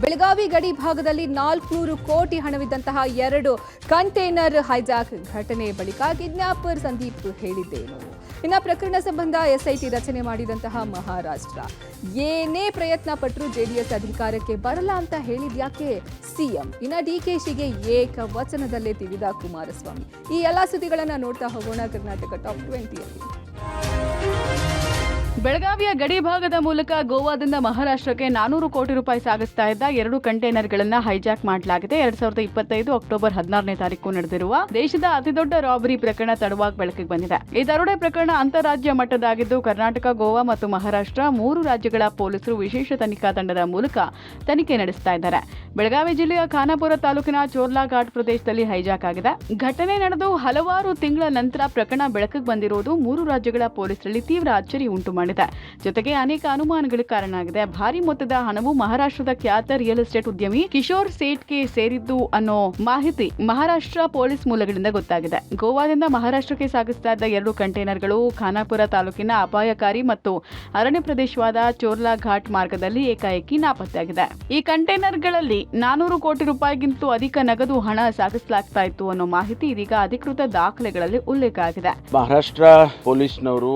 ಬೆಳಗಾವಿ ಗಡಿ ಭಾಗದಲ್ಲಿ 400 ಕೋಟಿ ಹಣವಿದ್ದಂತಹ 2 ಕಂಟೈನರ್ ಹೈಜಾಕ್ ಘಟನೆ ಬಳಿಕ ಕಿಡ್ನಾಪರ್ ಸಂದೀಪ್ ಹೇಳಿದ್ದೇನು? ಇನ್ನು ಪ್ರಕರಣ ಸಂಬಂಧ ಎಸ್ಐಟಿ ರಚನೆ ಮಾಡಿದಂತಹ ಮಹಾರಾಷ್ಟ್ರ ಏನೇ ಪ್ರಯತ್ನ ಪಟ್ಟರೂ ಜೆಡಿಎಸ್ ಅಧಿಕಾರಕ್ಕೆ ಬರಲ್ಲ ಅಂತ ಹೇಳಿದ್ಯಾಕೆ ಸಿಎಂ? ಇನ್ನು ಡಿಕೆಶಿಗೆ ಏಕವಚನದಲ್ಲೇ ತಿವಿದ ಕುಮಾರಸ್ವಾಮಿ. ಈ ಎಲ್ಲ ಸುದ್ದಿಗಳನ್ನ ನೋಡ್ತಾ ಹೋಗೋಣ ಕರ್ನಾಟಕ ಟಾಪ್ 20ಯಲ್ಲಿ. ಬೆಳಗಾವಿಯ ಗಡಿ ಭಾಗದ ಮೂಲಕ ಗೋವಾದಿಂದ ಮಹಾರಾಷ್ಟ್ರಕ್ಕೆ 400 ಕೋಟಿ ರೂಪಾಯಿ ಸಾಗಿಸ್ತಾ ಇದ್ದ 2 ಕಂಟೈನರ್ಗಳನ್ನು ಹೈಜಾಕ್ ಮಾಡಲಾಗಿದೆ. 2025 ಅಕ್ಟೋಬರ್ 16ನೇ ತಾರೀಕು ನಡೆದಿರುವ ದೇಶದ ಅತಿದೊಡ್ಡ ರಾಬರಿ ಪ್ರಕರಣ ತಡವಾಗಿ ಬೆಳಕಿಗೆ ಬಂದಿದೆ. ಈ ದರೋಡೆ ಪ್ರಕರಣ ಅಂತಾರಾಜ್ಯ ಮಟ್ಟದಾಗಿದ್ದು ಕರ್ನಾಟಕ, ಗೋವಾ ಮತ್ತು ಮಹಾರಾಷ್ಟ್ರ 3 ರಾಜ್ಯಗಳ ಪೊಲೀಸರು ವಿಶೇಷ ತನಿಖಾ ತಂಡದ ಮೂಲಕ ತನಿಖೆ ನಡೆಸ್ತಾ ಇದ್ದಾರೆ. ಬೆಳಗಾವಿ ಜಿಲ್ಲೆಯ ಖಾನಾಪುರ ತಾಲೂಕಿನ ಚೋರ್ಲಾ ಘಾಟ್ ಪ್ರದೇಶದಲ್ಲಿ ಹೈಜಾಕ್ ಆಗಿದೆ. ಘಟನೆ ನಡೆದು ಹಲವಾರು ತಿಂಗಳ ನಂತರ ಪ್ರಕರಣ ಬೆಳಕಿಗೆ ಬಂದಿರುವುದು 3 ರಾಜ್ಯಗಳ ಪೊಲೀಸರಲ್ಲಿ ತೀವ್ರ ಅಚ್ಚರಿ ಉಂಟು ಮಾಡಿದೆ. ಜೊತೆಗೆ ಅನೇಕ ಅನುಮಾನಗಳಿಗೆ ಕಾರಣ ಆಗಿದೆ. ಭಾರಿ ಮೊತ್ತದ ಹಣವು ಮಹಾರಾಷ್ಟ್ರದ ಖ್ಯಾತ ರಿಯಲ್ ಎಸ್ಟೇಟ್ ಉದ್ಯಮಿ ಕಿಶೋರ್ ಸೇಠ್ಗೆ ಸೇರಿದ್ದು ಅನ್ನೋ ಮಾಹಿತಿ ಮಹಾರಾಷ್ಟ್ರ ಪೊಲೀಸ್ ಮೂಲಗಳಿಂದ ಗೊತ್ತಾಗಿದೆ. ಗೋವಾದಿಂದ ಮಹಾರಾಷ್ಟ್ರಕ್ಕೆ ಸಾಗಿಸ್ತಾ ಇದ್ದ 2 ಕಂಟೈನರ್ಗಳು ಖಾನಾಪುರ ತಾಲೂಕಿನ ಅಪಾಯಕಾರಿ ಮತ್ತು ಅರಣ್ಯ ಪ್ರದೇಶವಾದ ಚೋರ್ಲಾ ಘಾಟ್ ಮಾರ್ಗದಲ್ಲಿ ಏಕಾಏಕಿ ನಾಪತ್ತೆಯಾಗಿದೆ. ಈ ಕಂಟೈನರ್ಗಳಲ್ಲಿ 400 ಕೋಟಿ ರೂಪಾಯಿಗಿಂತಲೂ ಅಧಿಕ ನಗದು ಹಣ ಸಾಗಿಸಲಾಗ್ತಾ ಇತ್ತು ಅನ್ನೋ ಮಾಹಿತಿ ಇದೀಗ ಅಧಿಕೃತ ದಾಖಲೆಗಳಲ್ಲಿ ಉಲ್ಲೇಖ ಆಗಿದೆ. ಮಹಾರಾಷ್ಟ್ರ ಪೊಲೀಸ್ನವರು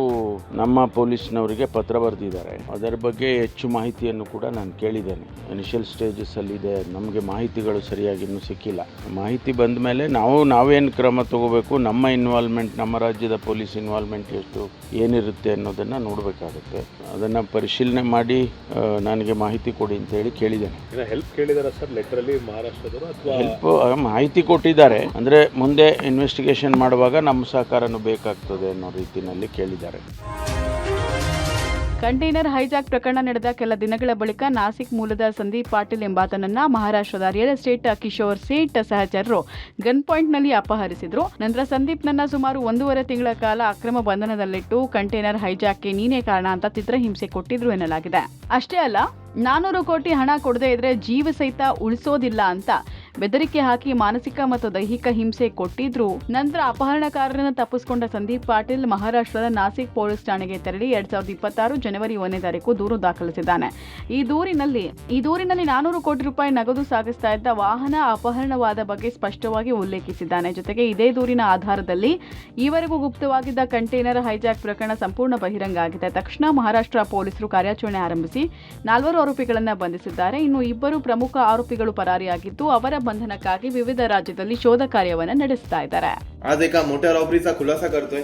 ನಮ್ಮ ಪೊಲೀಸ್ನವರಿಗೆ ಪತ್ರ ಬರೆದಿದ್ದಾರೆ. ಅದರ ಬಗ್ಗೆ ಹೆಚ್ಚು ಮಾಹಿತಿಯನ್ನು ಕೂಡ ನಾನು ಕೇಳಿದ್ದೇನೆ. ಇನಿಷಿಯಲ್ ಸ್ಟೇಜಸ್ ಅಲ್ಲಿ ಇದೆ, ನಮಗೆ ಮಾಹಿತಿಗಳು ಸರಿಯಾಗಿ ಇನ್ನೂ ಸಿಕ್ಕಿಲ್ಲ. ಮಾಹಿತಿ ಬಂದ ಮೇಲೆ ನಾವೇನು ಕ್ರಮ ತಗೋಬೇಕು, ನಮ್ಮ ಇನ್ವಾಲ್ವ್ಮೆಂಟ್, ನಮ್ಮ ರಾಜ್ಯದ ಪೊಲೀಸ್ ಇನ್ವಾಲ್ವ್ಮೆಂಟ್ ಎಷ್ಟು ಏನಿರುತ್ತೆ ಅನ್ನೋದನ್ನ ನೋಡಬೇಕಾಗುತ್ತೆ. ಅದನ್ನ ಪರಿಶೀಲನೆ ಮಾಡಿ ನನಗೆ ಮಾಹಿತಿ ಕೊಡಿ ಅಂತ ಹೇಳಿ ಕೇಳಿದ್ದೇನೆ. ಹೆಲ್ಪ್ ಕೇಳಿದಾರೆ ಸರ್ ಲೆಟರ್ ಅಲ್ಲಿ ಮಹಾರಾಷ್ಟ್ರದವರು ಅಥವಾ ಹೆಲ್ಪ್ ಮಾಹಿತಿ ಕೊಟ್ಟಿದ್ದಾರೆ. ಅಂದ್ರೆ ಮುಂದೆ ಇನ್ವೆಸ್ಟಿಗೇಷನ್ ಮಾಡುವಾಗ ನಮ್ಮ ಸಹಕಾರನೂ ಬೇಕಾಗ್ತದೆ ಅನ್ನೋ ರೀತಿಯಲ್ಲಿ ಕೇಳಿದ್ದಾರೆ. ಕಂಟೈನರ್ ಹೈಜಾಕ್ ಪ್ರಕರಣ ನಡೆದ ಕೆಲ ದಿನಗಳ ಬಳಿಕ ನಾಸಿಕ್ ಮೂಲದ ಸಂದೀಪ್ ಪಾಟೀಲ್ ಎಂಬಾತನನ್ನ ಮಹಾರಾಷ್ಟ್ರದ ರಿಯಲ್ ಎಸ್ಟೇಟ್ ಕಿಶೋರ್ ಸೇಠ್ ಸಹಚರರು ಗನ್ ಪಾಯಿಂಟ್ನಲ್ಲಿ ಅಪಹರಿಸಿದ್ರು. ನಂತರ ಸಂದೀಪ್ನನ್ನ ಸುಮಾರು 1.5 ತಿಂಗಳ ಕಾಲ ಅಕ್ರಮ ಬಂಧನದಲ್ಲಿಟ್ಟು ಕಂಟೈನರ್ ಹೈಜಾಕ್ಗೆ ನೀನೇ ಕಾರಣ ಅಂತ ಚಿತ್ರಹಿಂಸೆ ಕೊಟ್ಟಿದ್ರು ಎನ್ನಲಾಗಿದೆ. ಅಷ್ಟೇ ಅಲ್ಲ, 400 ಕೋಟಿ ಹಣ ಕೊಡದೇ ಇದ್ರೆ ಜೀವ ಸಹಿತ ಉಳಿಸೋದಿಲ್ಲ ಅಂತ ಬೆದರಿಕೆ ಹಾಕಿ ಮಾನಸಿಕ ಮತ್ತು ದೈಹಿಕ ಹಿಂಸೆ ಕೊಟ್ಟಿದ್ರು. ನಂತರ ಅಪಹರಣಕಾರರನ್ನು ತಪ್ಪಿಸಿಕೊಂಡ ಸಂದೀಪ್ ಪಾಟೀಲ್ ಮಹಾರಾಷ್ಟ್ರದ ನಾಸಿಕ್ ಪೊಲೀಸ್ ಠಾಣೆಗೆ ತೆರಳಿ 2026 ಜನವರಿ 1ನೇ ತಾರೀಕು ದೂರು ದಾಖಲಿಸಿದ್ದಾನೆ. ಈ ದೂರಿನಲ್ಲಿ 400 ಕೋಟಿ ರೂಪಾಯಿ ನಗದು ಸಾಗಿಸ್ತಾ ಇದ್ದ ವಾಹನ ಅಪಹರಣವಾದ ಬಗ್ಗೆ ಸ್ಪಷ್ಟವಾಗಿ ಉಲ್ಲೇಖಿಸಿದ್ದಾನೆ. ಜೊತೆಗೆ ಇದೇ ದೂರಿನ ಆಧಾರದಲ್ಲಿ ಈವರೆಗೂ ಗುಪ್ತವಾಗಿದ್ದ ಕಂಟೈನರ್ ಹೈಜಾಕ್ ಪ್ರಕರಣ ಸಂಪೂರ್ಣ ಬಹಿರಂಗ ಆಗಿದೆ. ತಕ್ಷಣ ಮಹಾರಾಷ್ಟ್ರ ಪೊಲೀಸರು ಕಾರ್ಯಾಚರಣೆ ಆರಂಭಿಸಿ 4 ಆರೋಪಿಗಳನ್ನು ಬಂಧಿಸಿದ್ದಾರೆ. ಇನ್ನು 2 ಪ್ರಮುಖ ಆರೋಪಿಗಳು ಪರಾರಿಯಾಗಿದ್ದು ಅವರ बंधनक्काಗಿ विविध राज्यातली शोध कार्यावನ್ನ ನಡೆಸ್ತಾ ಇದ್ದಾರೆ. आज एका मोठ्या रॉबरीचा खुलासा करतोय.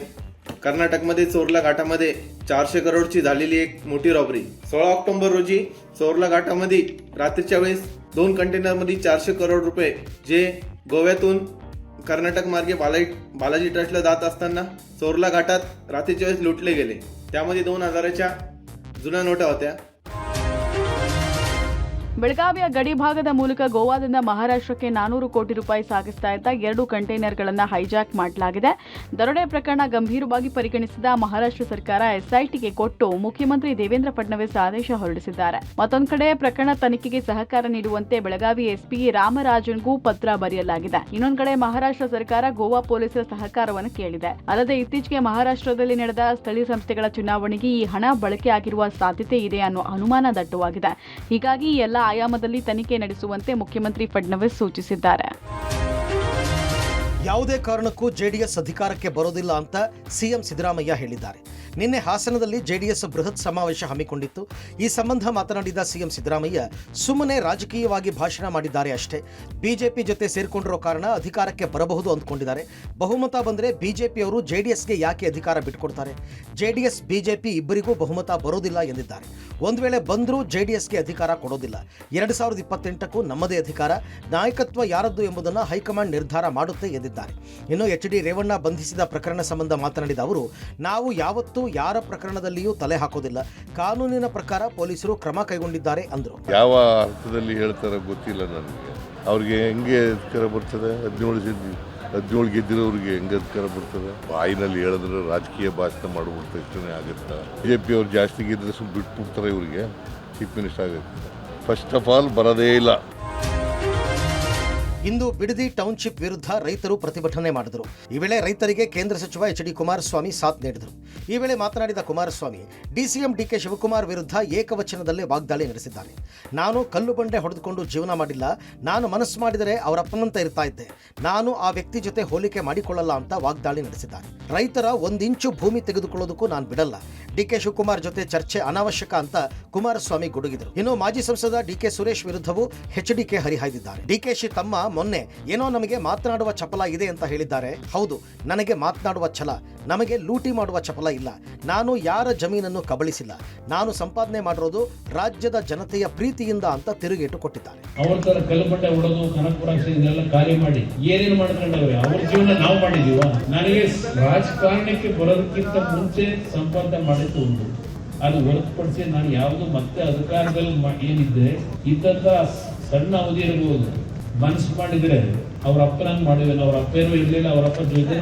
कर्नाटकमध्ये चोरला घाटामध्ये 400 करोडची झालेली एक मोठी रॉबरी. 16 ऑक्टोबर रोजी चोरला घाटामध्ये रात्रीच्या वेळेस 2 कंटेनरमध्ये 400 करोड रुपये जे गोव्यातून कर्नाटक मार्गे बालाजी ट्रस्टला जात असताना चोरला घाटात रात्रीच्या वेळेस लुटले गेले. त्यामध्ये 2000च्या जुन्या नोटा होत्या. ಬೆಳಗಾವಿಯ ಗಡಿ ಭಾಗದ ಮೂಲಕ ಗೋವಾದಿಂದ ಮಹಾರಾಷ್ಟ್ರಕ್ಕೆ 400 ಕೋಟಿ ರೂಪಾಯಿ ಸಾಗಿಸ್ತಾ ಇದ್ದ 2 ಕಂಟೈನರ್ಗಳನ್ನು ಹೈಜಾಕ್ ಮಾಡಲಾಗಿದೆ. ದರೋಡೆ ಪ್ರಕರಣ ಗಂಭೀರವಾಗಿ ಪರಿಗಣಿಸಿದ ಮಹಾರಾಷ್ಟ್ರ ಸರ್ಕಾರ ಎಸ್ಐಟಿಗೆ ಕೊಟ್ಟು ಮುಖ್ಯಮಂತ್ರಿ ದೇವೇಂದ್ರ ಫಡ್ನವೀಸ್ ಆದೇಶ ಹೊರಡಿಸಿದ್ದಾರೆ. ಮತ್ತೊಂದು ಕಡೆ ಪ್ರಕರಣ ತನಿಖೆಗೆ ಸಹಕಾರ ನೀಡುವಂತೆ ಬೆಳಗಾವಿ ಎಸ್ಪಿ ರಾಮರಾಜನ್ಗೂ ಪತ್ರ ಬರೆಯಲಾಗಿದೆ. ಇನ್ನೊಂದು ಕಡೆ ಮಹಾರಾಷ್ಟ್ರ ಸರ್ಕಾರ ಗೋವಾ ಪೊಲೀಸರ ಸಹಕಾರವನ್ನು ಕೇಳಿದೆ. ಅಲ್ಲದೆ ಇತ್ತೀಚೆಗೆ ಮಹಾರಾಷ್ಟ್ರದಲ್ಲಿ ನಡೆದ ಸ್ಥಳೀಯ ಸಂಸ್ಥೆಗಳ ಚುನಾವಣೆಗೆ ಈ ಹಣ ಬಳಕೆ ಆಗಿರುವ ಸಾಧ್ಯತೆ ಇದೆ ಅನ್ನೋ ಅನುಮಾನ ದಟ್ಟವಾಗಿದೆ. ಹೀಗಾಗಿ ಎಲ್ಲ ಆಯಾಮದಲ್ಲಿ ತನಿಖೆ ನಡೆಸುವಂತೆ ಮುಖ್ಯಮಂತ್ರಿ ಫಡ್ನವೀಸ್ ಸೂಚಿಸಿದ್ದಾರೆ. ಯಾವುದೇ ಕಾರಣಕ್ಕೂ ಜೆಡಿಎಸ್ ಅಧಿಕಾರಕ್ಕೆ ಬರೋದಿಲ್ಲ ಅಂತ ಸಿಎಂ ಸಿದ್ದರಾಮಯ್ಯ ಹೇಳಿದ್ದಾರೆ. ನಿನ್ನೆ ಹಾಸನದಲ್ಲಿ ಜೆಡಿಎಸ್ ಬೃಹತ್ ಸಮಾವೇಶ ಹಮ್ಮಿಕೊಂಡಿತ್ತು. ಈ ಸಂಬಂಧ ಮಾತನಾಡಿದ ಸಿಎಂ ಸಿದ್ದರಾಮಯ್ಯ ಸುಮ್ಮನೆ ರಾಜಕೀಯವಾಗಿ ಭಾಷಣ ಮಾಡಿದ್ದಾರೆ ಅಷ್ಟೇ. ಬಿಜೆಪಿ ಜೊತೆ ಸೇರ್ಕೊಂಡಿರೋ ಕಾರಣ ಅಧಿಕಾರಕ್ಕೆ ಬರಬಹುದು ಅಂದ್ಕೊಂಡಿದ್ದಾರೆ. ಬಹುಮತ ಬಂದರೆ ಬಿಜೆಪಿಯವರು ಜೆಡಿಎಸ್ಗೆ ಯಾಕೆ ಅಧಿಕಾರ ಬಿಟ್ಟುಕೊಡ್ತಾರೆ? ಜೆಡಿಎಸ್ ಬಿಜೆಪಿ ಇಬ್ಬರಿಗೂ ಬಹುಮತ ಬರೋದಿಲ್ಲ ಎಂದಿದ್ದಾರೆ. ಒಂದು ವೇಳೆ ಬಂದರೂ ಜೆಡಿಎಸ್ಗೆ ಅಧಿಕಾರ ಕೊಡೋದಿಲ್ಲ. 2028ಕ್ಕೂ ನಮ್ಮದೇ ಅಧಿಕಾರ, ನಾಯಕತ್ವ ಯಾರದ್ದು ಎಂಬುದನ್ನು ಹೈಕಮಾಂಡ್ ನಿರ್ಧಾರ ಮಾಡುತ್ತೆ ಎಂದಿದ್ದಾರೆ. ಇನ್ನು ಎಚ್.ಡಿ. ರೇವಣ್ಣ ಬಂಧಿಸಿದ ಪ್ರಕರಣ ಸಂಬಂಧ ಮಾತನಾಡಿದ ಅವರು, ನಾವು ಯಾವತ್ತೂ ಯಾರ ಪ್ರಕರಣದಲ್ಲಿಯೂ ತಲೆ ಹಾಕೋದಿಲ್ಲ. ಕಾನೂನಿನ ಪ್ರಕಾರ ಪೊಲೀಸರು ಕ್ರಮ ಕೈಗೊಂಡಿದ್ದಾರೆ ಅಂದರು. ಯಾವ ಅರ್ಥದಲ್ಲಿ ಹೇಳ್ತಾರೆ ಗೊತ್ತಿಲ್ಲ ನನಗೆ. ಅವ್ರಿಗೆ ಹೆಂಗೆ ಅಧಿಕಾರ ಬರ್ತದೆ? 17 ಗೆದ್ದಿರೋರಿಗೆ ಹೆಂಗೆ ಅಧಿಕಾರ ಬರ್ತದೆ? ಬಾಯಿನಲ್ಲಿ ಹೇಳಿದ್ರೆ ರಾಜಕೀಯ ಭಾಷಣ ಮಾಡ್ಬಿಟ್ಟು ತಕ್ಷಣ ಆಗುತ್ತಾ? ಬಿಜೆಪಿ ಅವ್ರು ಜಾಸ್ತಿ ಗೆದ್ದರೆ ಸುಮ್ಮನೆ ಬಿಟ್ಬಿಡ್ತಾರೆ. ಇವರಿಗೆ ಚೀಫ್ ಮಿನಿಸ್ಟರ್ ಆಗುತ್ತೆ. ಫಸ್ಟ್ ಆಫ್ ಆಲ್ ಬರೋದೇ ಇಲ್ಲ. ಇಂದು ಬಿಡದಿ ಟೌನ್ಶಿಪ್ ವಿರುದ್ಧ ರೈತರು ಪ್ರತಿಭಟನೆ ಮಾಡಿದರು. ಈ ವೇಳೆ ರೈತರಿಗೆ ಕೇಂದ್ರ ಸಚಿವ ಎಚ್ ಡಿ ಕುಮಾರಸ್ವಾಮಿ ಸಾಥ್ ನೀಡಿದರು. ಈ ವೇಳೆ ಮಾತನಾಡಿದ ಕುಮಾರಸ್ವಾಮಿ ಡಿಸಿಎಂ ಡಿಕೆ ಶಿವಕುಮಾರ್ ವಿರುದ್ಧ ಏಕವಚನದಲ್ಲೇ ವಾಗ್ದಾಳಿ ನಡೆಸಿದ್ದಾರೆ. ನಾನು ಕಲ್ಲು ಬಂಡೆ ಹೊಡೆದುಕೊಂಡು ಜೀವನ ಮಾಡಿಲ್ಲ, ನಾನು ಮನಸ್ಸು ಮಾಡಿದರೆ ಅವರಪ್ಪನಂತ ಇರ್ತಾ ಇದ್ದೆ, ನಾನು ಆ ವ್ಯಕ್ತಿ ಜೊತೆ ಹೋಲಿಕೆ ಮಾಡಿಕೊಳ್ಳಲ್ಲ ಅಂತ ವಾಗ್ದಾಳಿ ನಡೆಸಿದ್ದಾರೆ. ರೈತರ 1 ಇಂಚು ಭೂಮಿ ತೆಗೆದುಕೊಳ್ಳೋದಕ್ಕೂ ನಾನು ಬಿಡಲ್ಲ, ಡಿಕೆ ಶಿವಕುಮಾರ್ ಜೊತೆ ಚರ್ಚೆ ಅನಾವಶ್ಯಕ ಅಂತ ಕುಮಾರಸ್ವಾಮಿ ಗುಡುಗಿದರು. ಇನ್ನು ಮಾಜಿ ಸಂಸದ ಡಿಕೆ ಸುರೇಶ್ ವಿರುದ್ಧವೂ ಎಚ್ಡಿಕೆ ಹರಿಹಾಯ್ದಿದ್ದಾರೆ. ಡಿಕೆಶಿ ತಮ್ಮ ಮೊನ್ನೆ ಏನೋ ನಮಗೆ ಮಾತನಾಡುವ ಚಪಲ ಇದೆ ಅಂತ ಹೇಳಿದ್ದಾರೆ. ಹೌದು, ನನಗೆ ಮಾತನಾಡುವ ಛಲ, ನಮಗೆ ಲೂಟಿ ಮಾಡುವ ಚಪಲ ಇಲ್ಲ. ನಾನು ಯಾರ ಜಮೀನನ್ನು ಕಬಳಿಸಿಲ್ಲ, ನಾನು ಸಂಪಾದನೆ ಮಾಡಿರೋದು ರಾಜ್ಯದ ಜನತೆಯ ಪ್ರೀತಿಯಿಂದ ಅಂತ ತಿರುಗೇಟು ಕೊಟ್ಟಿದ್ದಾರೆ. ಅವ್ರ ತರ ಕಲ್ಬಂಡೆ ಹೊಡೆದು ಕನಕಪುರ ಇದೆಲ್ಲ ಖಾಲಿ ಮಾಡಿ ಏನೇನು ಮಾಡ್ಕೊಂಡವ್ರೆ, ಅವ್ರ ಜೀವನ ನಾವು ಮಾಡಿದೀವ. ನನಗೆ ರಾಜಕಾರಣಕ್ಕೆ ಬರೋದಕ್ಕಿಂತ ಮುಂಚೆ ಸಂಪಾದನೆ ಮಾಡಿದ್ದು ಉಂಟು, ಅದು ಹೊರತುಪಡಿಸಿ ನಾನು ಯಾವುದು ಮತ್ತೆ ಅಧಿಕಾರದಲ್ಲಿ ಏನಿದ್ರೆ ಇದ್ದಂತ ಸಣ್ಣ ಅವಧಿ ಇರಬಹುದು, ಮನಸ್ಸು ಮಾಡಿದ್ರೆ ಅವ್ರ ಅಪ್ಪನಂಗ್ ಮಾಡಿದ್ರೆ, ಅವ್ರ ಅಪ್ಪೇನೂ ಇರ್ಲಿಲ್ಲ, ಅವ್ರ ಅಪ್ಪ ಜೊತೆ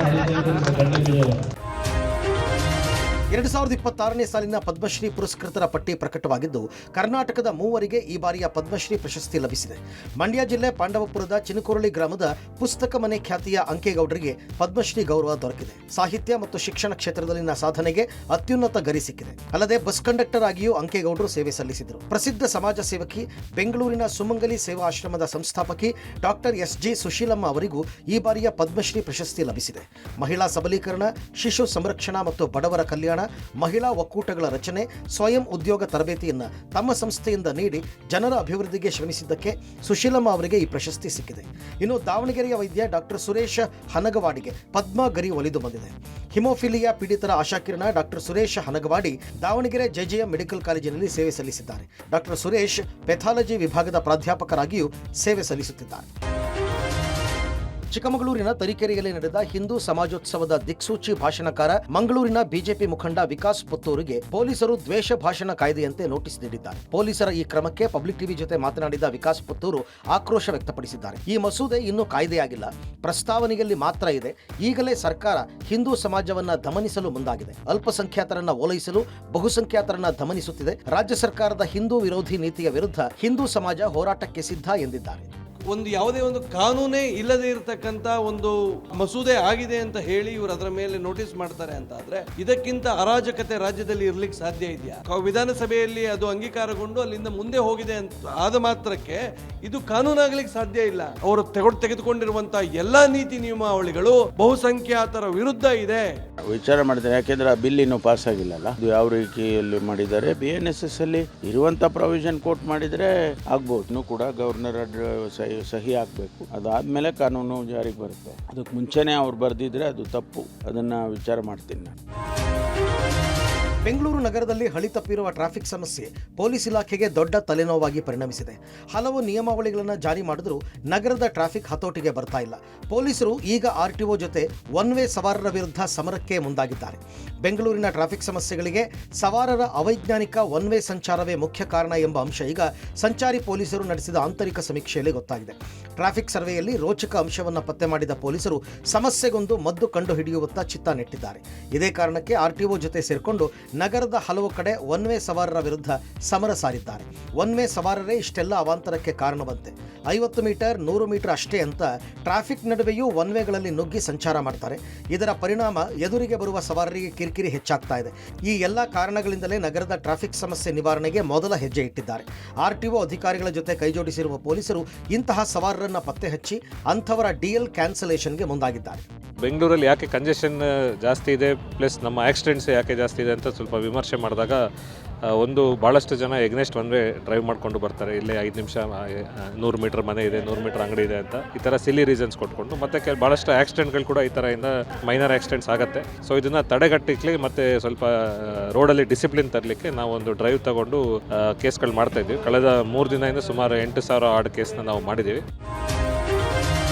2026ನೇ ಸಾಲಿನ ಪದ್ಮಶ್ರೀ ಪುರಸ್ಕೃತರ ಪಟ್ಟಿ ಪ್ರಕಟವಾಗಿದ್ದು, ಕರ್ನಾಟಕದ 3 ಈ ಬಾರಿಯ ಪದ್ಮಶ್ರೀ ಪ್ರಶಸ್ತಿ ಲಭಿಸಿದೆ. ಮಂಡ್ಯ ಜಿಲ್ಲೆ ಪಾಂಡವಪುರದ ಚಿನಕುರಳಿ ಗ್ರಾಮದ ಪುಸ್ತಕ ಮನೆ ಖ್ಯಾತಿಯ ಅಂಕೇಗೌಡರಿಗೆ ಪದ್ಮಶ್ರೀ ಗೌರವ ದೊರಕಿದೆ. ಸಾಹಿತ್ಯ ಮತ್ತು ಶಿಕ್ಷಣ ಕ್ಷೇತ್ರದಲ್ಲಿನ ಸಾಧನೆಗೆ ಅತ್ಯುನ್ನತ ಗರಿ ಸಿಕ್ಕಿದೆ. ಅಲ್ಲದೆ ಬಸ್ ಕಂಡಕ್ಟರ್ ಆಗಿಯೂ ಅಂಕೇಗೌಡರು ಸೇವೆ ಸಲ್ಲಿಸಿದರು. ಪ್ರಸಿದ್ಧ ಸಮಾಜ ಸೇವಕಿ, ಬೆಂಗಳೂರಿನ ಸುಮಂಗಲಿ ಸೇವಾ ಆಶ್ರಮದ ಸಂಸ್ಥಾಪಕಿ ಡಾಕ್ಟರ್ ಎಸ್.ಜಿ. ಸುಶೀಲಮ್ಮ ಅವರಿಗೂ ಈ ಬಾರಿಯ ಪದ್ಮಶ್ರೀ ಪ್ರಶಸ್ತಿ ಲಭಿಸಿದೆ. ಮಹಿಳಾ ಸಬಲೀಕರಣ, ಶಿಶು ಸಂರಕ್ಷಣಾ ಮತ್ತು ಬಡವರ ಕಲ್ಯಾಣ, ಮಹಿಳಾ ಒಕ್ಕೂಟಗಳ ರಚನೆ, ಸ್ವಯಂ ಉದ್ಯೋಗ ತರಬೇತಿಯನ್ನು ತಮ್ಮ ಸಂಸ್ಥೆಯಿಂದ ನೀಡಿ ಜನರ ಅಭಿವೃದ್ಧಿಗೆ ಶ್ರಮಿಸಿದ್ದಕ್ಕೆ ಸುಶೀಲಮ್ಮ ಅವರಿಗೆ ಈ ಪ್ರಶಸ್ತಿ ಸಿಕ್ಕಿದೆ. ಇನ್ನು ದಾವಣಗೆರೆಯ ವೈದ್ಯ ಡಾಕ್ಟರ್ ಸುರೇಶ್ ಹನಗವಾಡಿಗೆ ಪದ್ಮ ಗರಿ ಒಲಿದು ಬಂದಿದೆ. ಹಿಮೋಫಿಲಿಯಾ ಪೀಡಿತರ ಆಶಾಕಿರಣ doctor Suresh Hanagavadi Davanagere JJM medical ಕಾಲೇಜಿನಲ್ಲಿ ಸೇವೆ ಸಲ್ಲಿಸಿದ್ದಾರೆ. ಡಾಕ್ಟರ್ ಸುರೇಶ್ ಪೆಥಾಲಜಿ ವಿಭಾಗದ ಪ್ರಾಧ್ಯಾಪಕರಾಗಿಯೂ ಸೇವೆ ಸಲ್ಲಿಸುತ್ತಿದ್ದಾರೆ. ಚಿಕ್ಕಮಗಳೂರಿನ ತರೀಕೆರೆಯಲ್ಲಿ ನಡೆದ ಹಿಂದೂ ಸಮಾಜೋತ್ಸವದ ದಿಕ್ಸೂಚಿ ಭಾಷಣಕಾರ ಮಂಗಳೂರಿನ ಬಿಜೆಪಿ ಮುಖಂಡ ವಿಕಾಸ್ ಪುತ್ತೂರಿಗೆ ಪೊಲೀಸರು ದ್ವೇಷ ಭಾಷಣ ಕಾಯ್ದೆಯಂತೆ ನೋಟಿಸ್ ನೀಡಿದ್ದಾರೆ. ಪೊಲೀಸರ ಈ ಕ್ರಮಕ್ಕೆ ಪಬ್ಲಿಕ್ ಟಿವಿ ಜೊತೆ ಮಾತನಾಡಿದ ವಿಕಾಸ್ ಪುತ್ತೂರು ಆಕ್ರೋಶ ವ್ಯಕ್ತಪಡಿಸಿದ್ದಾರೆ. ಈ ಮಸೂದೆ ಇನ್ನೂ ಕಾಯ್ದೆಯಾಗಿಲ್ಲ, ಪ್ರಸ್ತಾವನೆಯಲ್ಲಿ ಮಾತ್ರ ಇದೆ. ಈಗಲೇ ಸರ್ಕಾರ ಹಿಂದೂ ಸಮಾಜವನ್ನ ದಮನಿಸಲು ಮುಂದಾಗಿದೆ. ಅಲ್ಪಸಂಖ್ಯಾತರನ್ನ ಓಲೈಸಲು ಬಹುಸಂಖ್ಯಾತರನ್ನ ದಮನಿಸುತ್ತಿದೆ. ರಾಜ್ಯ ಸರ್ಕಾರದ ಹಿಂದೂ ವಿರೋಧಿ ನೀತಿಯ ವಿರುದ್ಧ ಹಿಂದೂ ಸಮಾಜ ಹೋರಾಟಕ್ಕೆ ಸಿದ್ಧ ಎಂದಿದ್ದಾರೆ. ಯಾವುದೇ ಒಂದು ಕಾನೂನೇ ಇಲ್ಲದೆ ಇರತಕ್ಕಂತ ಒಂದು ಮಸೂದೆ ಆಗಿದೆ ಅಂತ ಹೇಳಿ ಇವರು ಅದರ ಮೇಲೆ ನೋಟಿಸ್ ಮಾಡ್ತಾರೆ ಅಂತ ಆದ್ರೆ ಇದಕ್ಕಿಂತ ಅರಾಜಕತೆ ರಾಜ್ಯದಲ್ಲಿ ಇರ್ಲಿಕ್ಕೆ ಸಾಧ್ಯ ಇದೆಯಾ? ವಿಧಾನಸಭೆಯಲ್ಲಿ ಅದು ಅಂಗೀಕಾರಗೊಂಡು ಅಲ್ಲಿಂದ ಮುಂದೆ ಹೋಗಿದೆ ಅಂತ ಆದ ಮಾತ್ರಕ್ಕೆ ಇದು ಕಾನೂನಾಗ್ಲಿಕ್ಕೆ ಸಾಧ್ಯ ಇಲ್ಲ. ಅವರು ತೆಗೆದುಕೊಂಡಿರುವಂತಹ ಎಲ್ಲಾ ನೀತಿ ನಿಯಮಾವಳಿಗಳು ಬಹುಸಂಖ್ಯಾತರ ವಿರುದ್ಧ ಇದೆ. ವಿಚಾರ ಮಾಡಿದ್ದಾರೆ, ಯಾಕೆಂದ್ರೆ ಆ ಬಿಲ್ ಇನ್ನೂ ಪಾಸ್ ಆಗಿಲ್ಲಲ್ಲ. ಅದು ಯಾವ ರೀತಿಯಲ್ಲಿ ಮಾಡಿದ್ದಾರೆ, BNSS ಅಲ್ಲಿ ಇರುವಂತ ಪ್ರಾವಿಷನ್ ಕೋಟ್ ಮಾಡಿದ್ರೆ ಆಗ್ಬಹುದು. ಇನ್ನೂ ಕೂಡ ಗವರ್ನರ್ ಸಹಿ ಹಾಕಬೇಕು, ಅದಾದ್ಮೇಲೆ ಕಾನೂನು ಜಾರಿಗೆ ಬರುತ್ತೆ. ಅದಕ್ಕೆ ಮುಂಚೆನೆ ಅವ್ರು ಬರ್ದಿದ್ರೆ ಅದು ತಪ್ಪು. ಅದನ್ನ ವಿಚಾರ ಮಾಡ್ತೀನಿ ನಾನು. ಬೆಂಗಳೂರು ನಗರದಲ್ಲಿ ಹಳಿ ತಪ್ಪಿರುವ ಟ್ರಾಫಿಕ್ ಸಮಸ್ಯೆ ಪೊಲೀಸ್ ಇಲಾಖೆಗೆ ದೊಡ್ಡ ತಲೆನೋವಾಗಿ ಪರಿಣಮಿಸಿದೆ. ಹಲವು ನಿಯಮಾವಳಿಗಳನ್ನು ಜಾರಿ ಮಾಡಿದ್ರೂ ನಗರದ ಟ್ರಾಫಿಕ್ ಹತೋಟಿಗೆ ಬರ್ತಾ ಇಲ್ಲ. ಪೊಲೀಸರು ಈಗ RTO ಜೊತೆ ಒನ್ ವೇ ಸವಾರರ ವಿರುದ್ಧ ಸಮರಕ್ಕೆ ಮುಂದಾಗಿದ್ದಾರೆ. ಬೆಂಗಳೂರಿನ ಟ್ರಾಫಿಕ್ ಸಮಸ್ಯೆಗಳಿಗೆ ಸವಾರರ ಅವೈಜ್ಞಾನಿಕ ಒನ್ ವೇ ಸಂಚಾರವೇ ಮುಖ್ಯ ಕಾರಣ ಎಂಬ ಅಂಶ ಈಗ ಸಂಚಾರಿ ಪೊಲೀಸರು ನಡೆಸಿದ ಆಂತರಿಕ ಸಮೀಕ್ಷೆಯಲ್ಲಿ ಗೊತ್ತಾಗಿದೆ. ಟ್ರಾಫಿಕ್ ಸರ್ವೆಯಲ್ಲಿ ರೋಚಕ ಅಂಶವನ್ನು ಪತ್ತೆ ಮಾಡಿದ ಪೊಲೀಸರು ಸಮಸ್ಯೆಗೊಂದು ಮದ್ದು ಕಂಡು ಹಿಡಿಯುವತ್ತ ಚಿತ್ತ ನೆಟ್ಟಿದ್ದಾರೆ. ಇದೇ ಕಾರಣಕ್ಕೆ RTO ಜೊತೆ ಸೇರಿಕೊಂಡು ನಗರದ ಹಲವು ಕಡೆ ಒನ್ ವೇ ಸವಾರರ ವಿರುದ್ಧ ಸಮರ ಸಾರಿದ್ದಾರೆ. ಒನ್ ವೇ ಸವಾರರೇ ಇಷ್ಟೆಲ್ಲ ಅವಾಂತರಕ್ಕೆ ಕಾರಣವಂತೆ. 50 ಮೀಟರ್ 100 ಮೀಟರ್ ಅಷ್ಟೇ ಅಂತ ಟ್ರಾಫಿಕ್ ನಡುವೆಯೂ ಒನ್ ವೇಗಳಲ್ಲಿ ನುಗ್ಗಿ ಸಂಚಾರ ಮಾಡ್ತಾರೆ. ಇದರ ಪರಿಣಾಮ ಎದುರಿಗೆ ಬರುವ ಸವಾರರಿಗೆ ಕಿರಿಕಿರಿ ಹೆಚ್ಚಾಗ್ತಾ ಇದೆ. ಈ ಎಲ್ಲ ಕಾರಣಗಳಿಂದಲೇ ನಗರದ ಟ್ರಾಫಿಕ್ ಸಮಸ್ಯೆ ನಿವಾರಣೆಗೆ ಮೊದಲ ಹೆಜ್ಜೆ ಇಟ್ಟಿದ್ದಾರೆ. RTO ಅಧಿಕಾರಿಗಳ ಜೊತೆ ಕೈಜೋಡಿಸಿರುವ ಪೊಲೀಸರು ಇಂತಹ ಸವಾರರನ್ನ ಪತ್ತೆ ಹಚ್ಚಿ ಅಂಥವರ DL ಕ್ಯಾನ್ಸಲೇಷನ್ಗೆ ಮುಂದಾಗಿದ್ದಾರೆ. ಬೆಂಗಳೂರಲ್ಲಿ ಯಾಕೆ ಕಂಜೆಷನ್ ಜಾಸ್ತಿ ಇದೆ, ಪ್ಲಸ್ ನಮ್ಮ ಆಕ್ಸಿಡೆಂಟ್ಸ್ ಯಾಕೆ ಜಾಸ್ತಿ ಇದೆ ಅಂತ ಸ್ವಲ್ಪ ವಿಮರ್ಶೆ ಮಾಡಿದಾಗ ಭಾಳಷ್ಟು ಜನ ಎಗ್ನೆಸ್ಟ್ ಒನ್ ವೇ ಡ್ರೈವ್ ಮಾಡಿಕೊಂಡು ಬರ್ತಾರೆ. ಇಲ್ಲೇ 5 ನಿಮಿಷ 100 ಮೀಟರ್ ಮನೆ ಇದೆ, 100 ಮೀಟರ್ ಅಂಗಡಿ ಇದೆ ಅಂತ ಈ ಥರ ಸಿಲಿ ರೀಸನ್ಸ್ ಕೊಟ್ಕೊಂಡು ಮತ್ತೆ ಭಾಳಷ್ಟು ಆಕ್ಸಿಡೆಂಟ್ಗಳು ಕೂಡ ಈ ಥರದಿಂದ ಮೈನರ್ ಆಕ್ಸಿಡೆಂಟ್ಸ್ ಆಗುತ್ತೆ. ಸೊ ಇದನ್ನು ತಡೆಗಟ್ಟಲಿಕ್ಕೆ ಮತ್ತು ಸ್ವಲ್ಪ ರೋಡಲ್ಲಿ ಡಿಸಿಪ್ಲಿನ್ ತರಲಿಕ್ಕೆ ನಾವು ಒಂದು ಡ್ರೈವ್ ತಗೊಂಡು ಕೇಸ್ಗಳು ಮಾಡ್ತಾಯಿದ್ವಿ. ಕಳೆದ 3 ದಿನದಿಂದ ಸುಮಾರು 8,000 ಆಡ್ ಕೇಸ್ನ ನಾವು ಮಾಡಿದ್ದೀವಿ.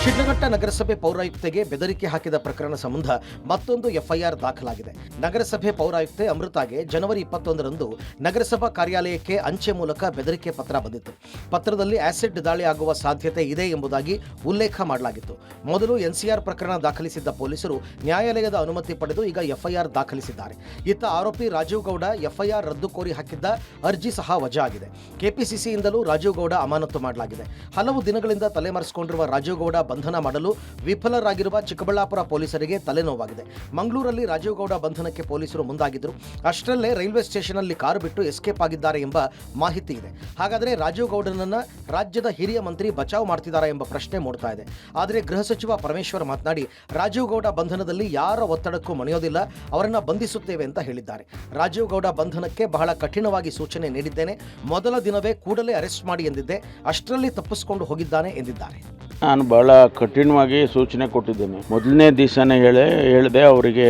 ಶಿಡ್ಲಘಟ್ಟ ನಗರಸಭೆ ಪೌರಾಯುಕ್ತೆಗೆ ಬೆದರಿಕೆ ಹಾಕಿದ ಪ್ರಕರಣ ಸಂಬಂಧ ಮತ್ತೊಂದು ಎಫ್ಐಆರ್ ದಾಖಲಾಗಿದೆ. ನಗರಸಭೆ ಪೌರಾಯುಕ್ತೆ ಅಮೃತಾಗೆ ಜನವರಿ 21ರಂದು ನಗರಸಭಾ ಕಾರ್ಯಾಲಯಕ್ಕೆ ಅಂಚೆ ಮೂಲಕ ಬೆದರಿಕೆ ಪತ್ರ ಬಂದಿತ್ತು. ಪತ್ರದಲ್ಲಿ ಆಸಿಡ್ ದಾಳಿ ಆಗುವ ಸಾಧ್ಯತೆ ಇದೆ ಎಂಬುದಾಗಿ ಉಲ್ಲೇಖ ಮಾಡಲಾಗಿತ್ತು. ಮೊದಲು ಎನ್ಸಿಆರ್ ಪ್ರಕರಣ ದಾಖಲಿಸಿದ್ದ ಪೊಲೀಸರು ನ್ಯಾಯಾಲಯದ ಅನುಮತಿ ಪಡೆದು ಈಗ ಎಫ್ಐಆರ್ ದಾಖಲಿಸಿದ್ದಾರೆ. ಇತ್ತ ಆರೋಪಿ ರಾಜೀವ್ ಗೌಡ ಎಫ್ಐಆರ್ ರದ್ದು ಕೋರಿ ಹಾಕಿದ್ದ ಅರ್ಜಿ ಸಹ ವಜಾ ಆಗಿದೆ. ಕೆಪಿಸಿಸಿಯಿಂದಲೂ ರಾಜೀವ್ ಗೌಡ ಅಮಾನತು ಮಾಡಲಾಗಿದೆ. ಹಲವು ದಿನಗಳಿಂದ ತಲೆಮರೆಸಿಕೊಂಡಿರುವ ರಾಜೀವ್ ಗೌಡ ಬಂಧನ ಮಾಡಲು ವಿಫಲರಾಗಿರುವ ಚಿಕ್ಕಬಳ್ಳಾಪುರ ಪೊಲೀಸರಿಗೆ ತಲೆನೋವಾಗಿದೆ. ಮಂಗಳೂರಲ್ಲಿ ರಾಜೀವ್ ಗೌಡ ಬಂಧನಕ್ಕೆ ಪೊಲೀಸರು ಮುಂದಾಗಿದ್ದರು. ಅಷ್ಟರಲ್ಲೇ ರೈಲ್ವೆ ಸ್ಟೇಷನ್ನಲ್ಲಿ ಕಾರು ಬಿಟ್ಟು ಎಸ್ಕೇಪ್ ಆಗಿದ್ದಾರೆ ಎಂಬ ಮಾಹಿತಿ ಇದೆ. ಹಾಗಾದರೆ ರಾಜೀವ್ ಗೌಡನನ್ನ ರಾಜ್ಯದ ಹಿರಿಯ ಮಂತ್ರಿ ಬಚಾವ್ ಮಾಡ್ತಿದ್ದಾರೆ ಎಂಬ ಪ್ರಶ್ನೆ ಮೂಡ್ತಾ ಇದೆ. ಆದರೆ ಗೃಹ ಸಚಿವ ಪರಮೇಶ್ವರ್ ಮಾತನಾಡಿ ರಾಜೀವ್ ಗೌಡ ಬಂಧನದಲ್ಲಿ ಯಾರ ಒತ್ತಡಕ್ಕೂ ಮಣಿಯೋದಿಲ್ಲ, ಅವರನ್ನ ಬಂಧಿಸುತ್ತೇವೆ ಅಂತ ಹೇಳಿದ್ದಾರೆ. ರಾಜೀವ್ ಗೌಡ ಬಂಧನಕ್ಕೆ ಬಹಳ ಕಠಿಣವಾಗಿ ಸೂಚನೆ ನೀಡಿದ್ದೇನೆ. ಮೊದಲ ದಿನವೇ ಕೂಡಲೇ ಅರೆಸ್ಟ್ ಮಾಡಿ ಎಂದಿದ್ದೆ, ಅಷ್ಟರಲ್ಲಿ ತಪ್ಪಿಸಿಕೊಂಡು ಹೋಗಿದ್ದಾನೆ ಎಂದಿದ್ದಾರೆ. ನಾನು ಬಹಳ ಕಠಿಣವಾಗಿ ಸೂಚನೆ ಕೊಟ್ಟಿದ್ದೇನೆ. ಮೊದಲನೇ ದಿವಸನೇ ಹೇಳಿದೆ ಅವರಿಗೆ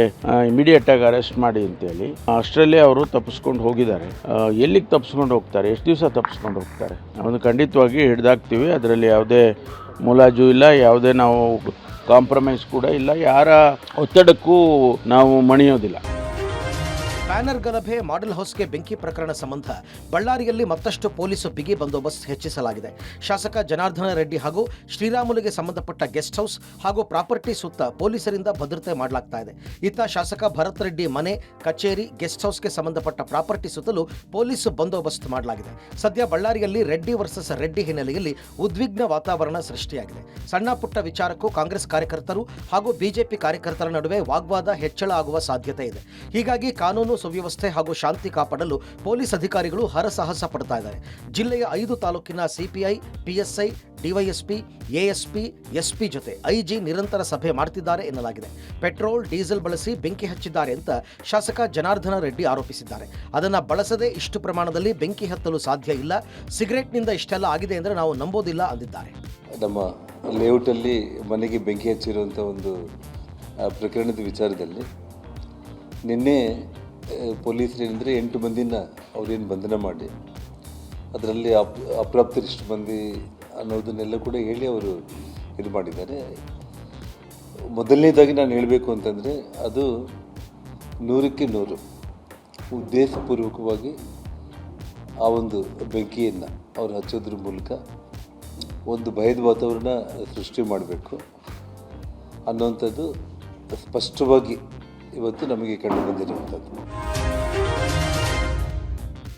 ಇಮಿಡಿಯೇಟ್ ಆಗಿ ಅರೆಸ್ಟ್ ಮಾಡಿ ಅಂತೇಳಿ. ಅಷ್ಟರಲ್ಲಿ ಅವರು ತಪ್ಪಿಸ್ಕೊಂಡು ಹೋಗಿದ್ದಾರೆ. ಎಲ್ಲಿಗೆ ತಪ್ಪಿಸ್ಕೊಂಡು ಹೋಗ್ತಾರೆ, ಎಷ್ಟು ದಿವಸ ತಪ್ಪಿಸ್ಕೊಂಡು ಹೋಗ್ತಾರೆ? ಒಂದು ಖಂಡಿತವಾಗಿ ಹಿಡಿದಾಕ್ತೀವಿ. ಅದರಲ್ಲಿ ಯಾವುದೇ ಮುಲಾಜು ಇಲ್ಲ, ಯಾವುದೇ ನಾವು ಕಾಂಪ್ರಮೈಸ್ ಕೂಡ ಇಲ್ಲ, ಯಾರ ಒತ್ತಡಕ್ಕೂ ನಾವು ಮಣಿಯೋದಿಲ್ಲ. ಬ್ಯಾನರ್ ಗಲಭೆ, ಮಾಡೆಲ್ ಹೌಸ್ಗೆ ಬೆಂಕಿ ಪ್ರಕರಣ ಸಂಬಂಧ ಬಳ್ಳಾರಿಯಲ್ಲಿ ಮತ್ತಷ್ಟು ಪೊಲೀಸ್ ಬಿಗಿ ಬಂದೋಬಸ್ತ್ ಹೆಚ್ಚಿಸಲಾಗಿದೆ. ಶಾಸಕ ಜನಾರ್ದನ ರೆಡ್ಡಿ ಹಾಗೂ ಶ್ರೀರಾಮುಲುಗೆ ಸಂಬಂಧಪಟ್ಟ ಗೆಸ್ಟ್ ಹೌಸ್ ಹಾಗೂ ಪ್ರಾಪರ್ಟಿ ಸುತ್ತ ಪೊಲೀಸರಿಂದ ಭದ್ರತೆ ಮಾಡಲಾಗ್ತಾ ಇದೆ. ಇತ್ತ ಶಾಸಕ ಭರತ್ ರೆಡ್ಡಿ ಮನೆ, ಕಚೇರಿ, ಗೆಸ್ಟ್ ಹೌಸ್ಗೆ ಸಂಬಂಧಪಟ್ಟ ಪ್ರಾಪರ್ಟಿ ಸುತ್ತಲೂ ಪೊಲೀಸ್ ಬಂದೋಬಸ್ತ್ ಮಾಡಲಾಗಿದೆ. ಸದ್ಯ ಬಳ್ಳಾರಿಯಲ್ಲಿ ರೆಡ್ಡಿ ವರ್ಸಸ್ ರೆಡ್ಡಿ ಹಿನ್ನೆಲೆಯಲ್ಲಿ ಉದ್ವಿಗ್ನ ವಾತಾವರಣ ಸೃಷ್ಟಿಯಾಗಿದೆ. ಸಣ್ಣ ಪುಟ್ಟ ವಿಚಾರಕ್ಕೂ ಕಾಂಗ್ರೆಸ್ ಕಾರ್ಯಕರ್ತರು ಹಾಗೂ ಬಿಜೆಪಿ ಕಾರ್ಯಕರ್ತರ ನಡುವೆ ವಾಗ್ವಾದ ಹೆಚ್ಚಳ ಆಗುವ ಸಾಧ್ಯತೆ ಇದೆ. ಹೀಗಾಗಿ ಕಾನೂನು ಸುವ್ಯವಸ್ಥೆ ಹಾಗೂ ಶಾಂತಿ ಕಾಪಾಡಲು ಪೊಲೀಸ್ ಅಧಿಕಾರಿಗಳು ಹರಸಾಹಸ ಪಡ್ತಾ ಇದ್ದಾರೆ. ಜಿಲ್ಲೆಯ 5 ತಾಲೂಕಿನ CPI, PSI, DYSP, ASP, SP ಜೊತೆ ಐಜಿ ನಿರಂತರ ಸಭೆ ಮಾಡ್ತಿದ್ದಾರೆ ಎನ್ನಲಾಗಿದೆ. ಪೆಟ್ರೋಲ್, ಡೀಸೆಲ್ ಬಳಸಿ ಬೆಂಕಿ ಹಚ್ಚಿದ್ದಾರೆ ಅಂತ ಶಾಸಕ ಜನಾರ್ದನ ರೆಡ್ಡಿ ಆರೋಪಿಸಿದ್ದಾರೆ. ಅದನ್ನು ಬಳಸದೆ ಇಷ್ಟು ಪ್ರಮಾಣದಲ್ಲಿ ಬೆಂಕಿ ಹತ್ತಲು ಸಾಧ್ಯ ಇಲ್ಲ, ಸಿಗರೆಟ್ನಿಂದ ಇಷ್ಟೆಲ್ಲ ಆಗಿದೆ ಅಂದರೆ ನಾವು ನಂಬೋದಿಲ್ಲ ಅಂದಿದ್ದಾರೆ. ನಮ್ಮ ಲೇಔಟಲ್ಲಿ ಮನೆಗೆ ಬೆಂಕಿ ಹಚ್ಚಿರುವಂಥ ಒಂದು ಪ್ರಕರಣದ ವಿಚಾರದಲ್ಲಿ ನಿನ್ನೆ ಪೊಲೀಸರು ಏನಂದರೆ 8 ಮಂದಿನ ಅವರೇನು ಬಂಧನ ಮಾಡಿ ಅದರಲ್ಲಿ ಅಪ್ರಾಪ್ತರಿಷ್ಟು ಮಂದಿ ಅನ್ನೋದನ್ನೆಲ್ಲ ಕೂಡ ಹೇಳಿ ಅವರು ಇದು ಮಾಡಿದ್ದಾರೆ. ಮೊದಲನೇದಾಗಿ ನಾನು ಹೇಳಬೇಕು ಅಂತಂದರೆ ಅದು 100ಕ್ಕೆ 100 ಉದ್ದೇಶಪೂರ್ವಕವಾಗಿ ಆ ಒಂದು ಬೆಂಕಿಯನ್ನು ಅವರು ಹಚ್ಚೋದ್ರ ಮೂಲಕ ಒಂದು ಭಯದ ವಾತಾವರಣ ಸೃಷ್ಟಿ ಮಾಡಬೇಕು ಅನ್ನುವಂಥದ್ದು ಸ್ಪಷ್ಟವಾಗಿ ಇವತ್ತು ನಮಗೆ ಕಂಡು ಬಂದಿರುವಂಥದ್ದು.